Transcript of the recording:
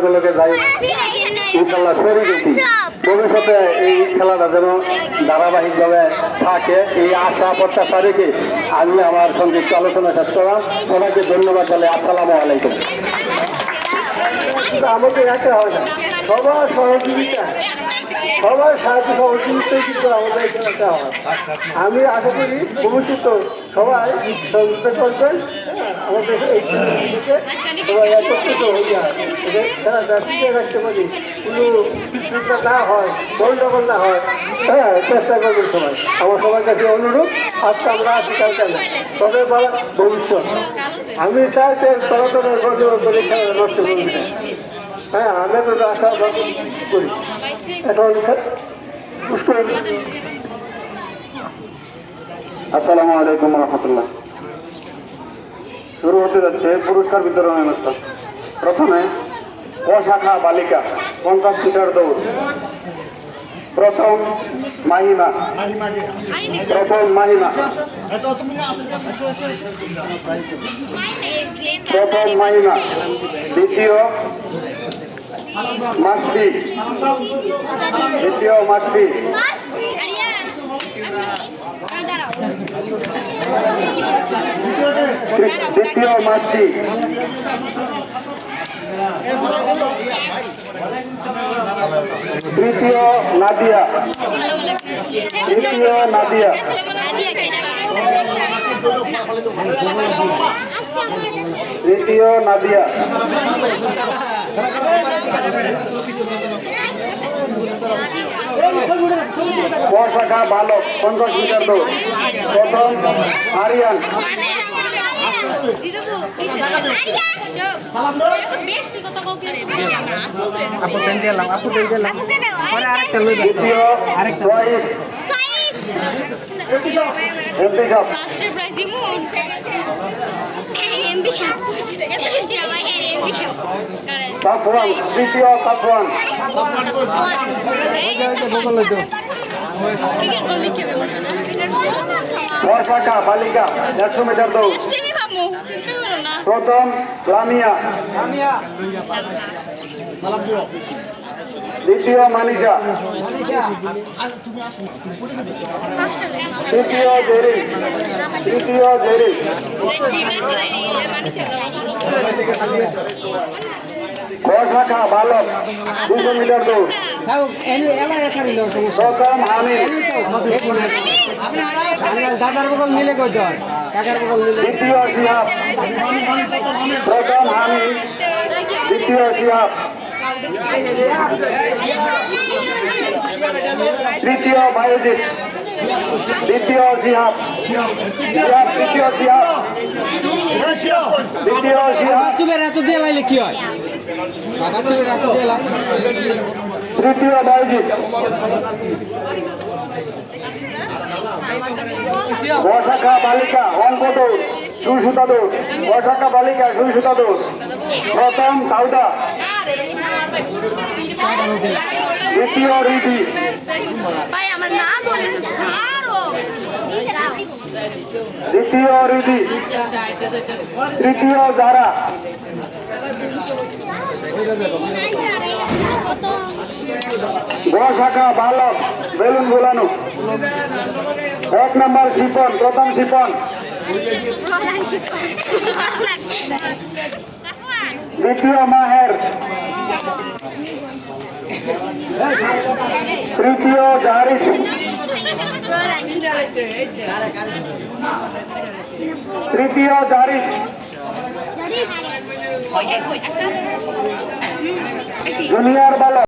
খেলাগুলোকে যাই ইনশাল্লাহ সরে গেছি। ভবিষ্যতে এই খেলাটা যেন ধারাবাহিকভাবে থাকে এই আশা প্রত্যাশা রেখে আমি আমার সংক্ষিপ্ত আলোচনা শেষ করলাম। সবাইকে ধন্যবাদ জানাই। আসসালামু আলাইকুম। আমাদের একটা হয় না, সবার সহযোগিতা, সবার সাহায্য সহযোগিতাই কিন্তু আমাদের খেলাটা হয়। আমি আশা করি ভবিষ্যতে সবাই সহযোগিতা করবেন, আমাদের এই সবাই একত্রিত হইয়া খেলাটা টিকে রাখতে পারি, কোনো বিশৃঙ্খলা না হয়, গন্ডগোল না হয়, হ্যাঁ চেষ্টা করবেন সবাই। আমার সবার কাছে অনুরোধ, আজকে আমরা আসি কালকে না, তবে বলা ভবিষ্যৎ। আমি চাই যে তরতরের গন্ডগোল করে খেলা নষ্ট করবি না। হ্যাঁ আমি তো আশা করি। এখন আসসালামু আলাইকুম রহমতুল্লাহ। শুরু হতে যাচ্ছে পুরস্কার বিতরণ অনুষ্ঠান। প্রথমে ক শাখা বালিকা 50 মিটার দৌড়। প্রথম মাহিমা, দ্বিতীয় মাসফি, তৃতীয় নাদিয়া, ক শাখা বালক 50 মিটার দৌড়। প্রথম আরিয়ান, দ্বিতীয় তৃতীয় সাফওয়ান, ক শাখা বালিকা 100 মিটার দৌড়। প্রথম লামিয়া, দ্বিতীয় মানিশা, তৃতীয় জেরিন, ক শাখা বালক 200 মিটার দৌড়। প্রথম হামিদ, দ্বিতীয় শিহাব, প্রথম হামিদ, দ্বিতীয় শিহাব, তৃতীয় বায়োজিৎ, দ্বিতীয় শিহাব, তৃতীয় শিহাব, এত দিয়ে লাইলে কি হয়? তৃতীয় বায়োজিৎ, ক শাখা বালিকা অঙ্ক দৌড়, সুই-সুতা দৌড়। ক শাখা বালিকা সুই-সুতা দৌড়। প্রথম সাউদা, দ্বিতীয় রিধি, তৃতীয় জারা, গ শাখা বালক বেলুন বোলানো। 1 নম্বর শিপন, প্রথম শিপন, দ্বিতীয় মাহের, তৃতীয় জারিফ, জুনিয়র বালক।